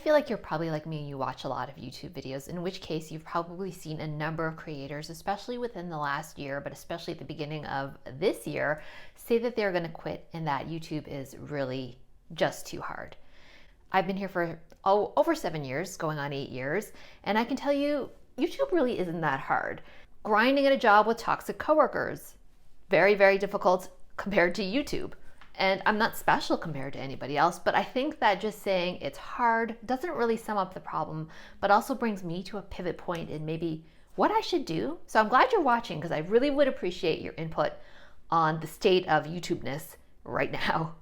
feel like you're probably like me and you watch a lot of YouTube videos, in which case you've probably seen a number of creators, especially within the last year, but especially at the beginning of this year, say that they're going to quit and that YouTube is really just too hard. I've been here for over 7 years, going on 8 years, and I can tell you, YouTube really isn't that hard. Grinding at a job with toxic coworkers, very, very difficult compared to YouTube. And I'm not special compared to anybody else, but I think that just saying it's hard doesn't really sum up the problem, but also brings me to a pivot point in maybe what I should do. So I'm glad you're watching because I really would appreciate your input on the state of YouTubeness right now.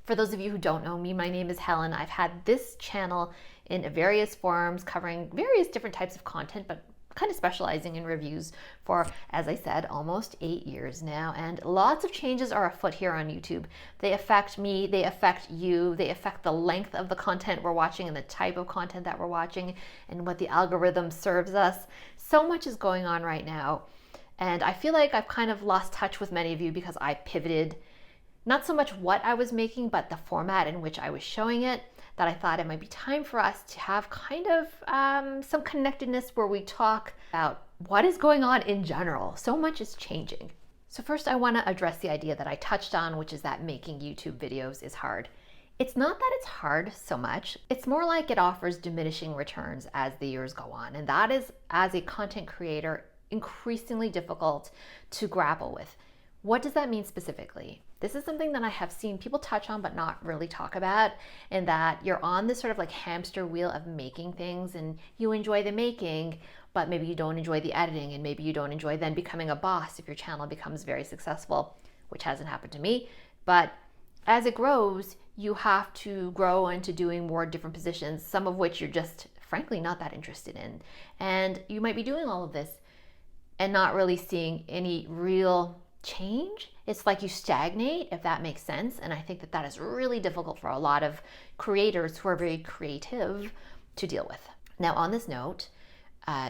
For those of you who don't know me, my name is Helen. I've had this channel in various forms covering various different types of content, but kind of specializing in reviews for, as I said, almost 8 years now. And lots of changes are afoot here on YouTube. They affect me, they affect you, they affect the length of the content we're watching and the type of content that we're watching and what the algorithm serves us. So much is going on right now. And I feel like I've kind of lost touch with many of you because I pivoted, not so much what I was making, but the format in which I was showing it, that I thought it might be time for us to have kind of some connectedness where we talk about what is going on in general. So much is changing. So first I want to address the idea that I touched on, which is that making YouTube videos is hard. It's not that it's hard so much. It's more like it offers diminishing returns as the years go on. And that is, as a content creator, increasingly difficult to grapple with. What does that mean specifically? This is something that I have seen people touch on but not really talk about, in that you're on this sort of like hamster wheel of making things and you enjoy the making, but maybe you don't enjoy the editing, and maybe you don't enjoy then becoming a boss if your channel becomes very successful, which hasn't happened to me. But as it grows, you have to grow into doing more different positions, some of which you're just frankly not that interested in. And you might be doing all of this and not really seeing any real change. It's like you stagnate, if that makes sense. And I think that that is really difficult for a lot of creators who are very creative to deal with. Now, on this note,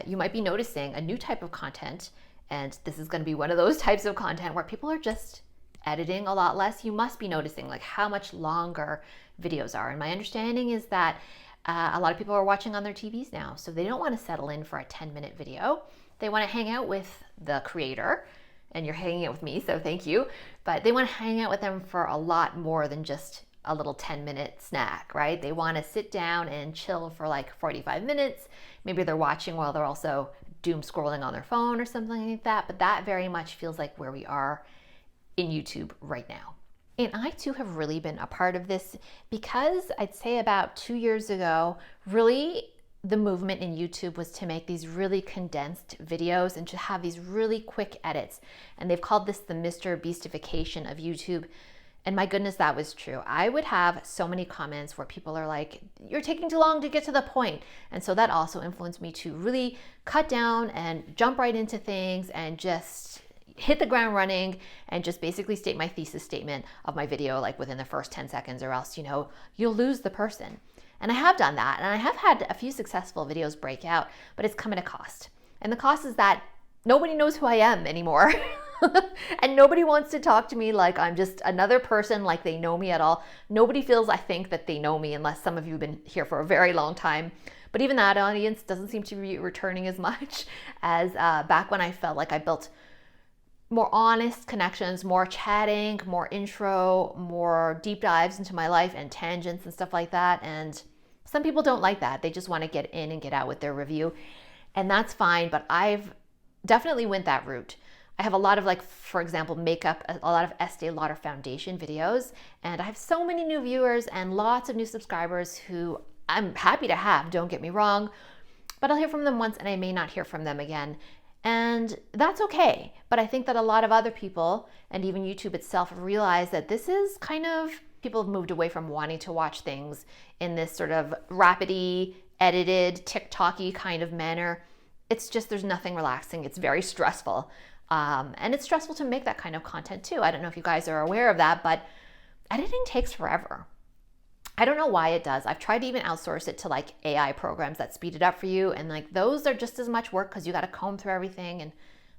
you might be noticing a new type of content, and this is going to be one of those types of content where people are just editing a lot less. You must be noticing like how much longer videos are. And my understanding is that a lot of people are watching on their TVs now, so they don't want to settle in for a 10-minute video. They want to hang out with the creator, and you're hanging out with me, so thank you. But they want to hang out with them for a lot more than just a little 10-minute snack, right? They want to sit down and chill for like 45 minutes. Maybe they're watching while they're also doom scrolling on their phone or something like that. But that very much feels like where we are in YouTube right now. And I too have really been a part of this, because I'd say about 2 years ago, really the movement in YouTube was to make these really condensed videos and to have these really quick edits. And they've called this the Mr Beastification of YouTube. And my goodness, that was true. I would have so many comments where people are like, you're taking too long to get to the point. And so that also influenced me to really cut down and jump right into things and just hit the ground running and just basically state my thesis statement of my video like within the first 10 seconds, or else, you'll lose the person. And I have done that, and I have had a few successful videos break out, but it's come at a cost. And the cost is that nobody knows who I am anymore. And nobody wants to talk to me like I'm just another person, like they know me at all. Nobody feels, I think, that they know me, unless some of you have been here for a very long time. But even that audience doesn't seem to be returning as much as back when I felt like I built more honest connections, more chatting, more intro, more deep dives into my life and tangents and stuff like that. And some people don't like that. They just want to get in and get out with their review. And that's fine, but I've definitely went that route. I have a lot of, like, for example, makeup, a lot of Estee Lauder foundation videos. And I have so many new viewers and lots of new subscribers who I'm happy to have, don't get me wrong. But I'll hear from them once and I may not hear from them again. And that's okay. But I think that a lot of other people, and even YouTube itself, realize that this is kind of, people have moved away from wanting to watch things in this sort of rapidy, edited, TikTok-y kind of manner. It's just, there's nothing relaxing. It's very stressful. And it's stressful to make that kind of content too. I don't know if you guys are aware of that, but editing takes forever. I don't know why it does. I've tried to even outsource it to like AI programs that speed it up for you. And like those are just as much work because you got to comb through everything and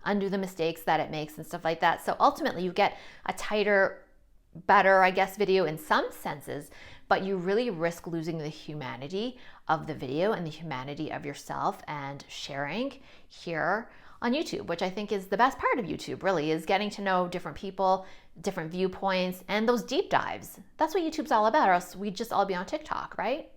undo the mistakes that it makes and stuff like that. So ultimately you get a tighter, better, I guess, video in some senses, but you really risk losing the humanity of the video and the humanity of yourself and sharing here on YouTube, which I think is the best part of YouTube, really, is getting to know different people, different viewpoints, and those deep dives. That's what YouTube's all about, or else we'd just all be on TikTok, right?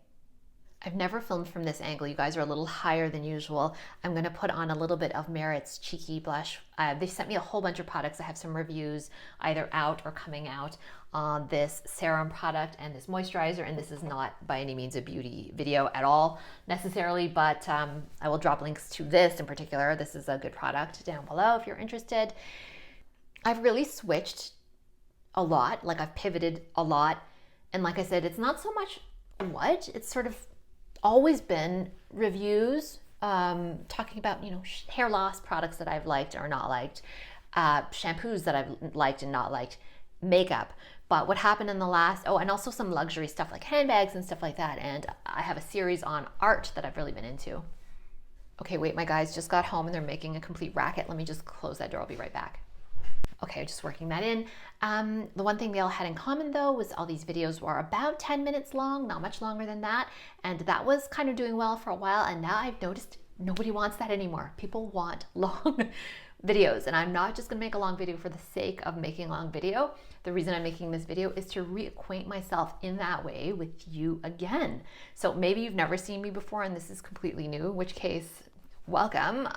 I've never filmed from this angle. You guys are a little higher than usual. I'm gonna put on a little bit of Merit's Cheeky Blush. They sent me a whole bunch of products. I have some reviews either out or coming out on this serum product and this moisturizer, and this is not by any means a beauty video at all necessarily, but I will drop links to this in particular. This is a good product down below if you're interested. I've really switched a lot, like I've pivoted a lot, and like I said, it's not so much what, it's sort of always been reviews, talking about, you know, hair loss products that I've liked or not liked, shampoos that I've liked and not liked, makeup. But what happened in the last, and also some luxury stuff like handbags and stuff like that. And I have a series on art that I've really been into. Okay, wait, my guys just got home and they're making a complete racket. Let me just close that door. I'll be right back. Okay, just working that in. The one thing they all had in common though was all these videos were about 10 minutes long, not much longer than that. And that was kind of doing well for a while. And now I've noticed nobody wants that anymore. People want long videos. And I'm not just gonna make a long video for the sake of making a long video. The reason I'm making this video is to reacquaint myself in that way with you again. So maybe you've never seen me before and this is completely new, in which case, welcome.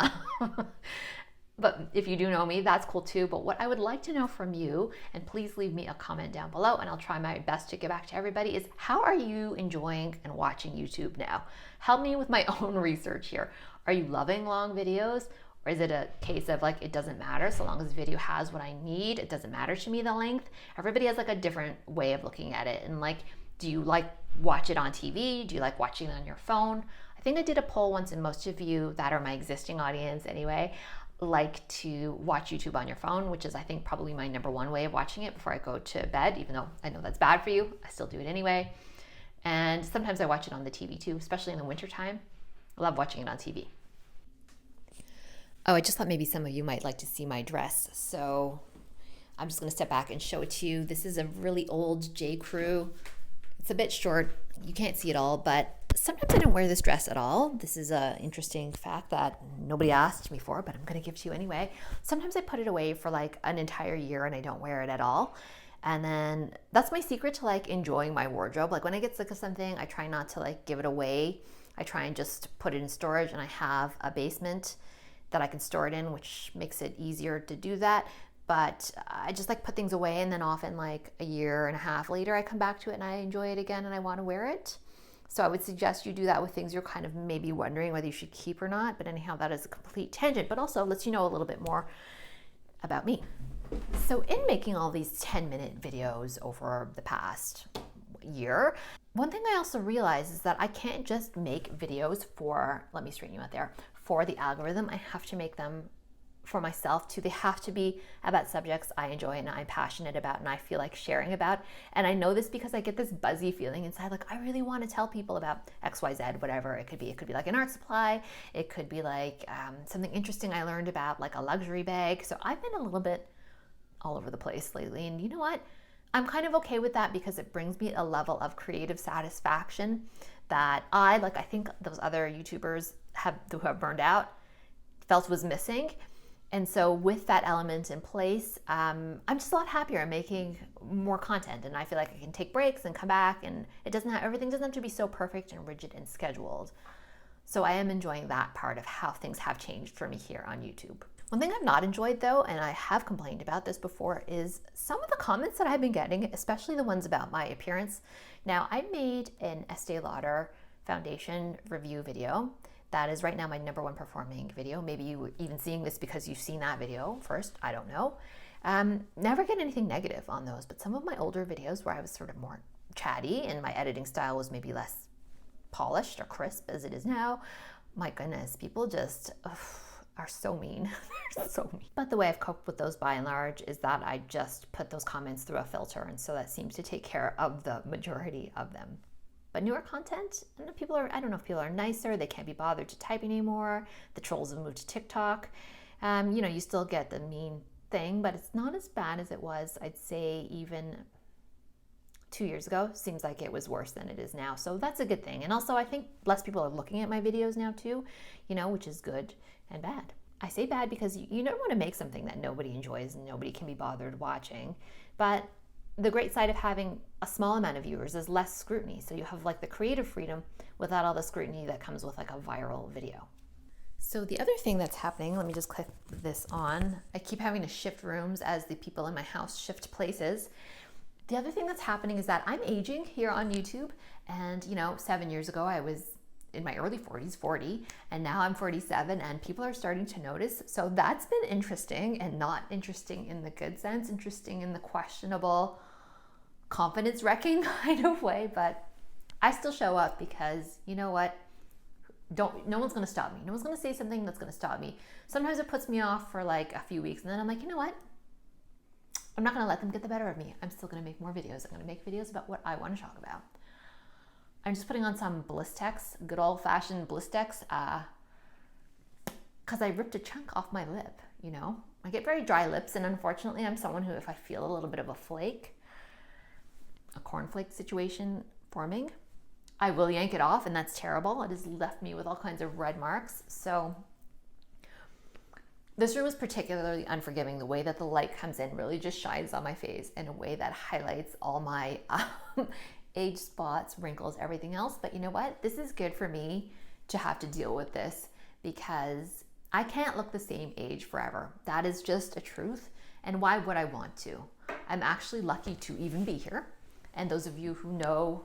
But if you do know me, that's cool too. But what I would like to know from you, and please leave me a comment down below and I'll try my best to get back to everybody, is how are you enjoying and watching YouTube now? Help me with my own research here. Are you loving long videos? Or is it a case of like, it doesn't matter so long as the video has what I need, it doesn't matter to me the length? Everybody has like a different way of looking at it. And like, do you like watch it on TV? Do you like watching it on your phone? I think I did a poll once and most of you that are my existing audience anyway, like to watch YouTube on your phone, which is I think probably my #1 way of watching it before I go to bed, even though I know that's bad for you. I still do it anyway. And sometimes I watch it on the TV too, especially in the wintertime. I love watching it on TV. Oh, I just thought maybe some of you might like to see my dress. So I'm just gonna step back and show it to you. This is a really old J. Crew. It's a bit short, you can't see it all, but sometimes I don't wear this dress at all. This is an interesting fact that nobody asked me for, but I'm gonna give to you anyway. Sometimes I put it away for like an entire year and I don't wear it at all. And then that's my secret to like enjoying my wardrobe. Like when I get sick of something, I try not to like give it away. I try and just put it in storage, and I have a basement that I can store it in, which makes it easier to do that. But I just like put things away, and then often like a year and a half later, I come back to it and I enjoy it again and I want to wear it. So I would suggest you do that with things you're kind of maybe wondering whether you should keep or not. But anyhow, that is a complete tangent, but also lets you know a little bit more about me. So in making all these 10-minute videos over the past year, one thing I also realized is that I can't just make videos for, let me straighten you out there, for the algorithm. I have to make them for myself too. They have to be about subjects I enjoy and I'm passionate about and I feel like sharing about. And I know this because I get this buzzy feeling inside, like I really want to tell people about XYZ, whatever it could be. It could be like an art supply. It could be like something interesting I learned about, like a luxury bag. So I've been a little bit all over the place lately. And you know what? I'm kind of okay with that because it brings me a level of creative satisfaction that I think those other YouTubers who have burned out felt was missing. And so with that element in place, I'm just a lot happier. I'm making more content and I feel like I can take breaks and come back, and everything doesn't have to be so perfect and rigid and scheduled. So I am enjoying that part of how things have changed for me here on YouTube. One thing I've not enjoyed though, and I have complained about this before, is some of the comments that I've been getting, especially the ones about my appearance. Now I made an Estee Lauder foundation review video. That is right now my #1 performing video. Maybe you were even seeing this because you've seen that video first, I don't know. Never get anything negative on those, but some of my older videos where I was sort of more chatty and my editing style was maybe less polished or crisp as it is now, my goodness, people just are so mean. They're so mean. But the way I've coped with those by and large is that I just put those comments through a filter, and so that seems to take care of the majority of them. But newer content, I don't know if people are nicer, they can't be bothered to type anymore, the trolls have moved to TikTok. You still get the mean thing, but it's not as bad as it was, I'd say, even 2 years ago seems like it was worse than it is now. So that's a good thing. And also, I think less people are looking at my videos now too, which is good and bad. I say bad because you don't want to make something that nobody enjoys and nobody can be bothered watching. But the great side of having a small amount of viewers is less scrutiny. So you have like the creative freedom without all the scrutiny that comes with like a viral video. So the other thing that's happening, let me just click this on. I keep having to shift rooms as the people in my house shift places. The other thing that's happening is that I'm aging here on YouTube. And 7 years ago, I was in my early 40s, 40, and now I'm 47, and people are starting to notice. So that's been interesting, and not interesting in the good sense, interesting in the questionable, confidence wrecking kind of way. But I still show up because you know what? No one's going to stop me. No one's going to say something that's going to stop me. Sometimes it puts me off for like a few weeks, and then I'm like, you know what? I'm not going to let them get the better of me. I'm still going to make more videos. I'm going to make videos about what I want to talk about. I'm just putting on some Blistex, good old-fashioned Blistex, because I ripped a chunk off my lip, I get very dry lips, and unfortunately, I'm someone who, if I feel a little bit of a flake, a cornflake situation forming, I will yank it off, and that's terrible. It has left me with all kinds of red marks. So this room is particularly unforgiving. The way that the light comes in really just shines on my face in a way that highlights all my age spots, wrinkles, everything else. But you know what? This is good for me to have to deal with this because I can't look the same age forever. That is just a truth. And why would I want to? I'm actually lucky to even be here. And those of you who know,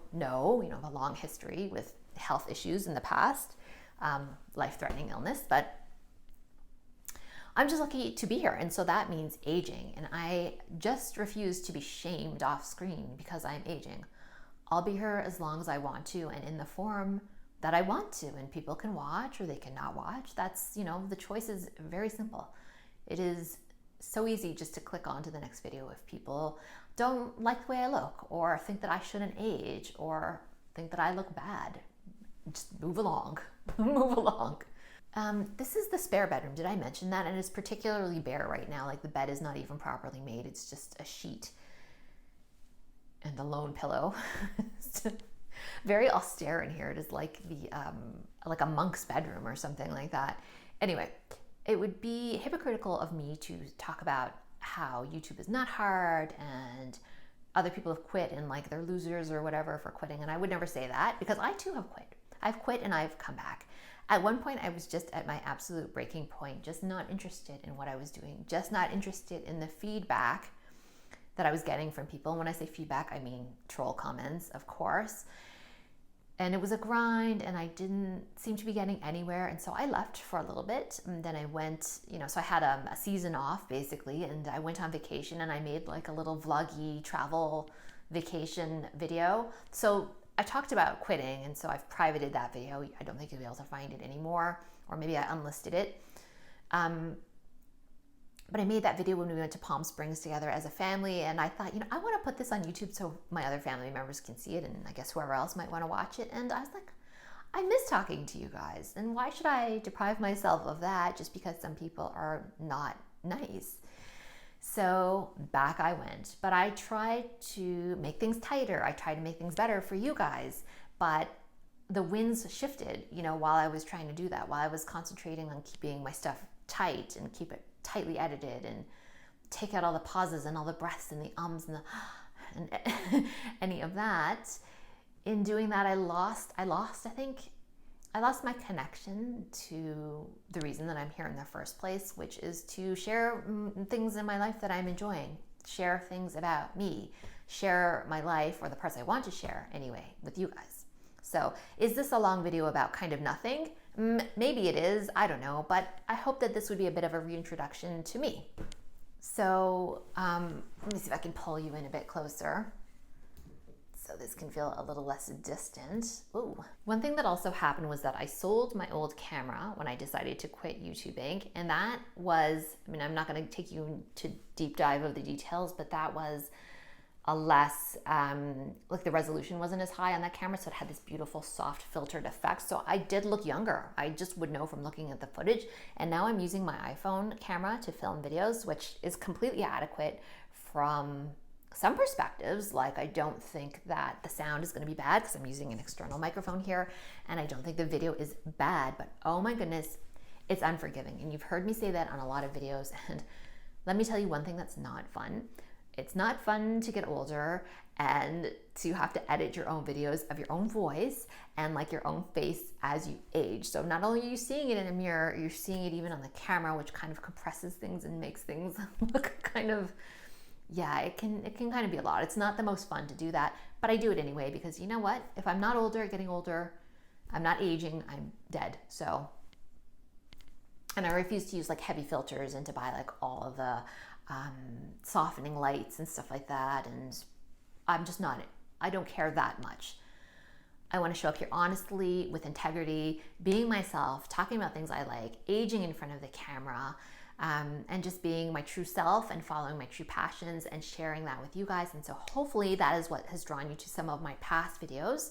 have a long history with health issues in the past, life-threatening illness, but I'm just lucky to be here. And so that means aging. And I just refuse to be shamed off screen because I'm aging. I'll be here as long as I want to and in the form that I want to. And people can watch or they cannot watch. That's, the choice is very simple. It is so easy just to click on to the next video if people don't like the way I look or think that I shouldn't age or think that I look bad. Just move along, move along. This is the spare bedroom. Did I mention that? And it's particularly bare right now. Like the bed is not even properly made. It's just a sheet and a lone pillow. Very austere in here. It is like like a monk's bedroom or something like that. Anyway, it would be hypocritical of me to talk about how YouTube is not hard and other people have quit and like they're losers or whatever for quitting. And I would never say that because I too have quit. I've quit and I've come back. At one point, I was just at my absolute breaking point, just not interested in what I was doing, just not interested in the feedback that I was getting from people. And when I say feedback, I mean troll comments, of course. And it was a grind and I didn't seem to be getting anywhere. And so I left for a little bit. And then I went, so I had a season off basically. And I went on vacation and I made like a little vloggy travel vacation video. So I talked about quitting. And so I've privated that video. I don't think you'll be able to find it anymore. Or maybe I unlisted it. But I made that video when we went to Palm Springs together as a family. And I thought, I want to put this on YouTube so my other family members can see it. And I guess whoever else might want to watch it. And I was like, I miss talking to you guys. And why should I deprive myself of that just because some people are not nice? So back I went. But I tried to make things tighter. I tried to make things better for you guys. But the winds shifted, while I was trying to do that, while I was concentrating on keeping my stuff tight and keep it tightly edited and take out all the pauses and all the breaths and the ums and any of that. In doing that, I lost my connection to the reason that I'm here in the first place, which is to share things in my life that I'm enjoying, share things about me, share my life, or the parts I want to share anyway, with you guys. So is this a long video about kind of nothing? Maybe it is, I don't know, but I hope that this would be a bit of a reintroduction to me. So let me see if I can pull you in a bit closer so this can feel a little less distant. Ooh. One thing that also happened was that I sold my old camera when I decided to quit YouTubing, and that was, I'm not going to take you to deep dive of the details, but that was a less, like the resolution wasn't as high on that camera, so it had this beautiful soft filtered effect. So I did look younger. I just would know from looking at the footage. And now I'm using my iPhone camera to film videos, which is completely adequate from some perspectives, like I don't think that the sound is going to be bad because I'm using an external microphone here, and I don't think the video is bad, but oh my goodness, it's unforgiving. And you've heard me say that on a lot of videos, and let me tell you one thing that's not fun. It's not fun to get older and to have to edit your own videos of your own voice and like your own face as you age. So not only are you seeing it in a mirror, you're seeing it even on the camera, which kind of compresses things and makes things look kind of, yeah, it can kind of be a lot. It's not the most fun to do that, but I do it anyway because you know what? If I'm not older, getting older, I'm not aging, I'm dead. So, and I refuse to use like heavy filters and to buy like all of the softening lights and stuff like that. And I'm just not, I don't care that much. I want to show up here honestly, with integrity, being myself, talking about things I like, aging in front of the camera, and just being my true self and following my true passions and sharing that with you guys. And so hopefully that is what has drawn you to some of my past videos.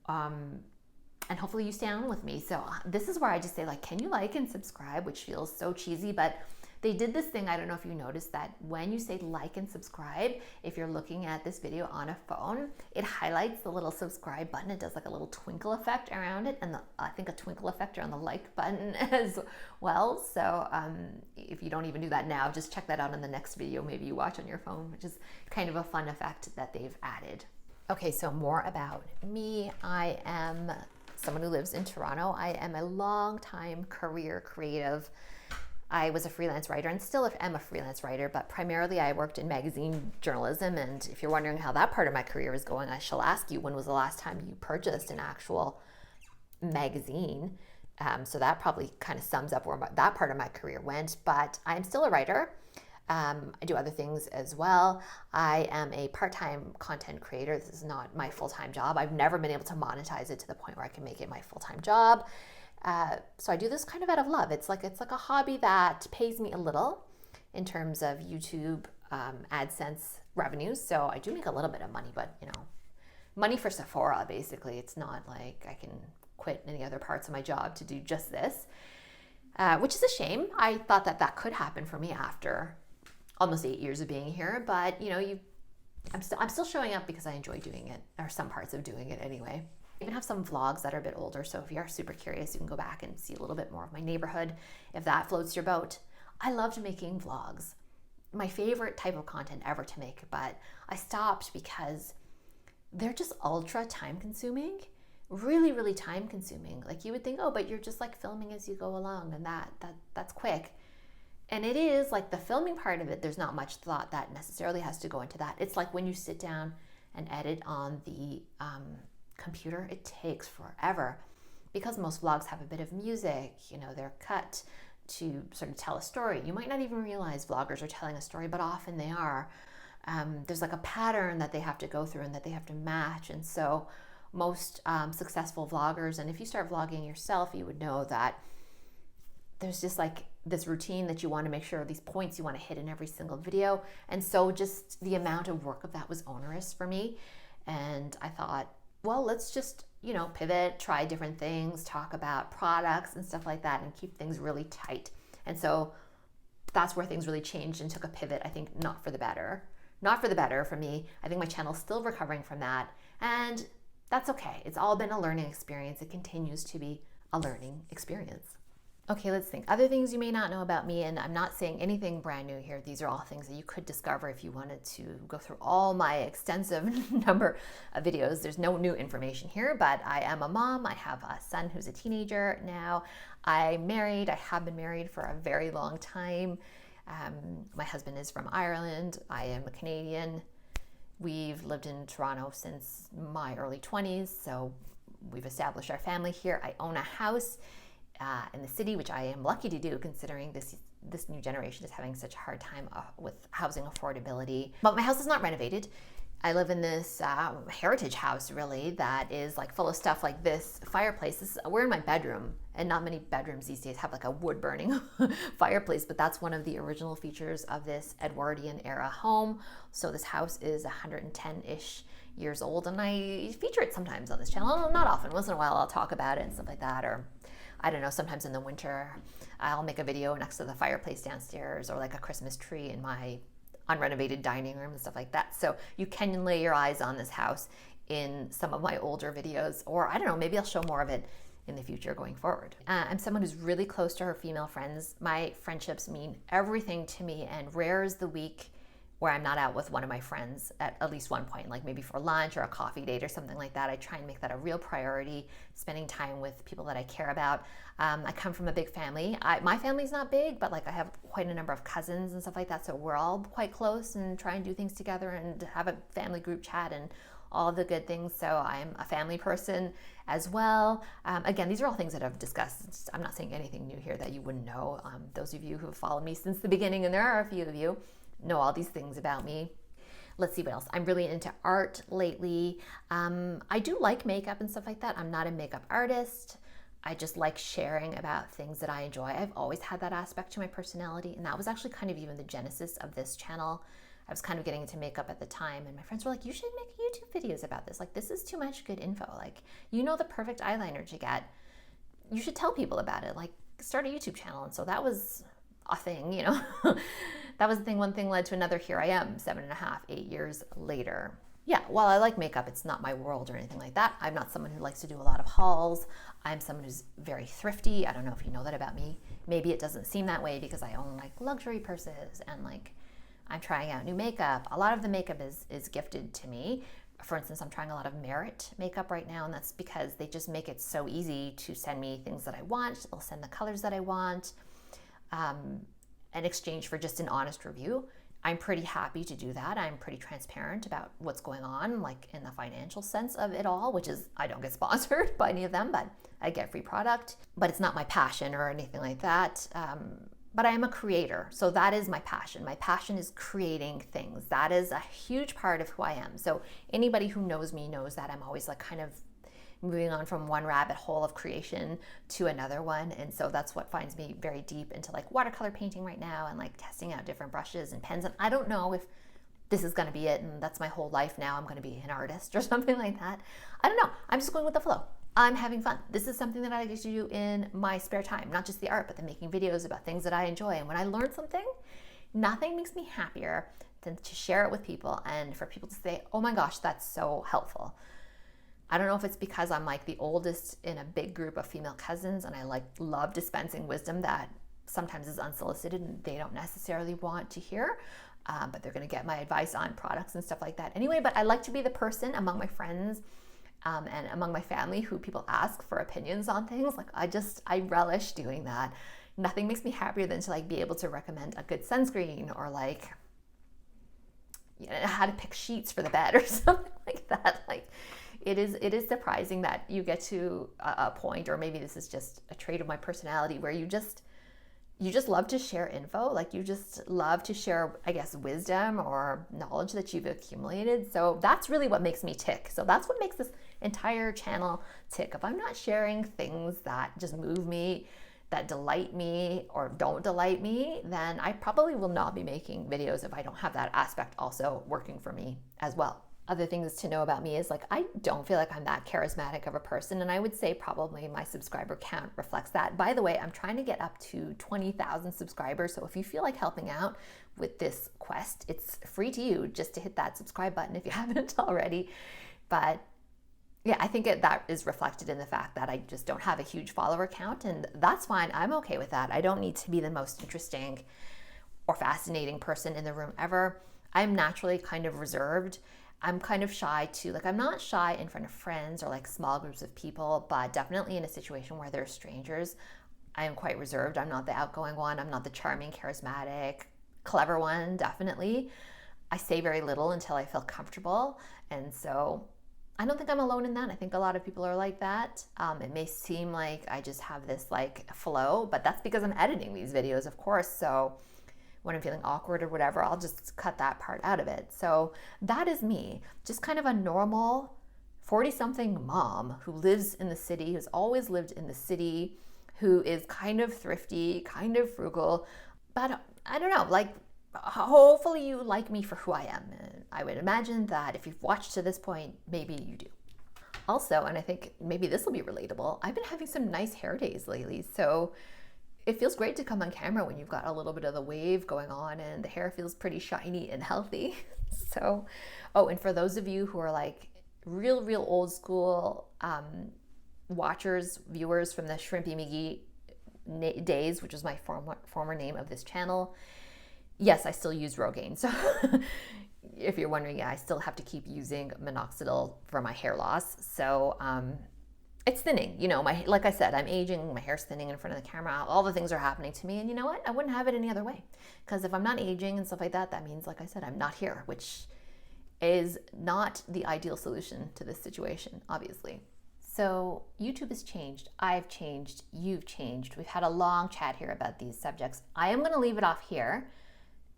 And hopefully you stay on with me. So this is where I just say like, can you like and subscribe, which feels so cheesy, but they did this thing, I don't know if you noticed, that when you say like and subscribe, if you're looking at this video on a phone, it highlights the little subscribe button. It does like a little twinkle effect around it, and I think a twinkle effect around the like button as well. So if you don't even do that now, just check that out in the next video maybe you watch on your phone, which is kind of a fun effect that they've added. Okay, so more about me. I am someone who lives in Toronto. I am a long-time career creative. I was a freelance writer and still am a freelance writer, but primarily I worked in magazine journalism. And if you're wondering how that part of my career is going, I shall ask you, when was the last time you purchased an actual magazine? So that probably kind of sums up where that part of my career went, but I'm still a writer. I do other things as well. I am a part-time content creator. This is not my full-time job. I've never been able to monetize it to the point where I can make it my full-time job. So I do this kind of out of love. It's like a hobby that pays me a little in terms of YouTube AdSense revenues. So I do make a little bit of money, but you know, money for Sephora basically. It's not like I can quit any other parts of my job to do just this, which is a shame. I thought that could happen for me after almost 8 years of being here, but you know, I'm still showing up because I enjoy doing it, or some parts of doing it anyway. I even have some vlogs that are a bit older, so if you're super curious, you can go back and see a little bit more of my neighborhood, if that floats your boat. I loved making vlogs. My favorite type of content ever to make, but I stopped because they're just ultra time consuming, really, really time consuming. Like you would think, oh, but you're just like filming as you go along and that's quick. And it is like the filming part of it, there's not much thought that necessarily has to go into that. It's like when you sit down and edit on the computer, it takes forever because most vlogs have a bit of music, you know, they're cut to sort of tell a story. You might not even realize vloggers are telling a story, but often they are. There's like a pattern that they have to go through and that they have to match. And so most successful vloggers, and if you start vlogging yourself, you would know that there's just like this routine that you want to make sure, these points you want to hit in every single video. And so just the amount of work of that was onerous for me. And I thought, well, let's just, you know, pivot, try different things, talk about products and stuff like that, and keep things really tight. And so that's where things really changed and took a pivot, I think, not for the better. Not for the better for me. I think my channel's still recovering from that, and that's okay. It's all been a learning experience. It continues to be a learning experience. Okay, let's think. Other things you may not know about me, and I'm not saying anything brand new here. These are all things that you could discover if you wanted to go through all my extensive number of videos. There's no new information here, but I am a mom. I have a son who's a teenager now. I'm married. I have been married for a very long time. My husband is from Ireland. I am a Canadian. We've lived in Toronto since my early 20s, so we've established our family here. I own a house in the city, which I am lucky to do considering this new generation is having such a hard time with housing affordability. But my house is not renovated. I live in this heritage house, really, that is like full of stuff like this fireplace. We're in my bedroom, and not many bedrooms these days have like a wood burning fireplace, but that's one of the original features of this Edwardian era home. So this house is 110-ish years old, and I feature it sometimes on this channel. Not often, once in a while I'll talk about it and stuff like that, or I don't know, sometimes in the winter I'll make a video next to the fireplace downstairs, or like a Christmas tree in my unrenovated dining room and stuff like that. So you can lay your eyes on this house in some of my older videos, or I don't know, maybe I'll show more of it in the future going forward. I'm someone who's really close to her female friends. My friendships mean everything to me, and rare is the week where I'm not out with one of my friends at least one point, like maybe for lunch or a coffee date or something like that. I try and make that a real priority, spending time with people that I care about. I come from a big family. My family's not big, but like I have quite a number of cousins and stuff like that, so we're all quite close and try and do things together and have a family group chat and all the good things. So I'm a family person as well. Again, these are all things that I've discussed. I'm not saying anything new here that you wouldn't know. Those of you who have followed me since the beginning, and there are a few of you, know all these things about me. Let's see what else. I'm really into art lately. I do like makeup and stuff like that. I'm not a makeup artist. I just like sharing about things that I enjoy. I've always had that aspect to my personality, and that was actually kind of even the genesis of this channel. I was kind of getting into makeup at the time, and my friends were like, you should make YouTube videos about this. Like, this is too much good info. Like, you know the perfect eyeliner to get. You should tell people about it. Like, start a YouTube channel. And so that was a thing, you know. That was the thing. One thing led to another. Here I am, 7.5, 8 years later. Yeah, while I like makeup, it's not my world or anything like that. I'm not someone who likes to do a lot of hauls. I'm someone who's very thrifty. I don't know if you know that about me. Maybe it doesn't seem that way because I own like luxury purses and like I'm trying out new makeup. A lot of the makeup is gifted to me. For instance, I'm trying a lot of Merit makeup right now, and that's because they just make it so easy to send me things that I want. They'll send the colors that I want in exchange for just an honest review. I'm pretty happy to do that. I'm pretty transparent about what's going on, like in the financial sense of it all, which is I don't get sponsored by any of them, but I get free product. But it's not my passion or anything like that. But I am a creator, so that is my passion. My passion is creating things. That is a huge part of who I am. So anybody who knows me knows that I'm always like kind of moving on from one rabbit hole of creation to another one. And so that's what finds me very deep into like watercolor painting right now and like testing out different brushes and pens. And I don't know if this is going to be it and that's my whole life now. I'm going to be an artist or something like that. I don't know. I'm just going with the flow. I'm having fun. This is something that I get to do in my spare time, not just the art, but the making videos about things that I enjoy. And when I learn something, nothing makes me happier than to share it with people and for people to say, oh my gosh, that's so helpful. I don't know if it's because I'm like the oldest in a big group of female cousins and I like love dispensing wisdom that sometimes is unsolicited and they don't necessarily want to hear, but they're going to get my advice on products and stuff like that anyway. But I like to be the person among my friends and among my family who people ask for opinions on things. Like I relish doing that. Nothing makes me happier than to like be able to recommend a good sunscreen or like, you know, how to pick sheets for the bed or something like that. Like it is surprising that you get to a point, or maybe this is just a trait of my personality, where you just love to share info. Like you just love to share, I guess, wisdom or knowledge that you've accumulated. So that's really what makes me tick. So that's what makes this entire channel tick. If I'm not sharing things that just move me, that delight me or don't delight me, then I probably will not be making videos if I don't have that aspect also working for me as well. Other things to know about me is like, I don't feel like I'm that charismatic of a person. And I would say probably my subscriber count reflects that. By the way, I'm trying to get up to 20,000 subscribers. So if you feel like helping out with this quest, it's free to you just to hit that subscribe button if you haven't already. But yeah, I think that is reflected in the fact that I just don't have a huge follower count, and that's fine. I'm okay with that. I don't need to be the most interesting or fascinating person in the room ever. I'm naturally kind of reserved. I'm kind of shy too. Like I'm not shy in front of friends or like small groups of people, but definitely in a situation where there's strangers, I am quite reserved. I'm not the outgoing one. I'm not the charming, charismatic, clever one, definitely. I say very little until I feel comfortable. And so I don't think I'm alone in that. I think a lot of people are like that. It may seem like I just have this like flow, but that's because I'm editing these videos, of course. So when I'm feeling awkward or whatever, I'll just cut that part out of it. So that is me, just kind of a normal 40-something mom who lives in the city, who's always lived in the city, who is kind of thrifty, kind of frugal, but I don't know, like hopefully you like me for who I am. I would imagine that if you've watched to this point, maybe you do. Also, and I think maybe this will be relatable, I've been having some nice hair days lately. So it feels great to come on camera when you've got a little bit of the wave going on and the hair feels pretty shiny and healthy. So, oh, and for those of you who are like real old school watchers, viewers from the Shrimpy McGee days, which is my former name of this channel, yes, I still use Rogaine. So if you're wondering, yeah, I still have to keep using minoxidil for my hair loss. So it's thinning, you know, like I said, I'm aging, my hair's thinning in front of the camera, all the things are happening to me, and you know what? I wouldn't have it any other way. Because if I'm not aging and stuff like that, that means, like I said, I'm not here, which is not the ideal solution to this situation, obviously. So YouTube has changed, I've changed, you've changed. We've had a long chat here about these subjects. I am gonna leave it off here,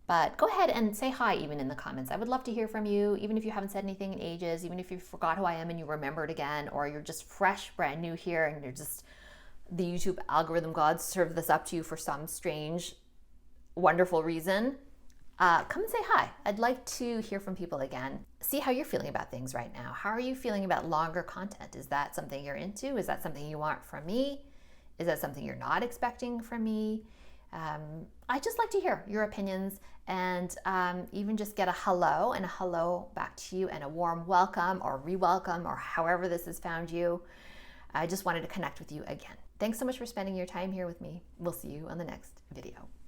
but go ahead and say hi even in the comments. I would love to hear from you, even if you haven't said anything in ages, even if you forgot who I am and you remembered again, or you're just fresh, brand new here, and you're just, the YouTube algorithm gods served this up to you for some strange, wonderful reason. Come and say hi. I'd like to hear from people again. See how you're feeling about things right now. How are you feeling about longer content? Is that something you're into? Is that something you want from me? Is that something you're not expecting from me? I just like to hear your opinions, and even just get a hello and a hello back to you and a warm welcome or re-welcome or however this has found you. I just wanted to connect with you again. Thanks so much for spending your time here with me. We'll see you on the next video.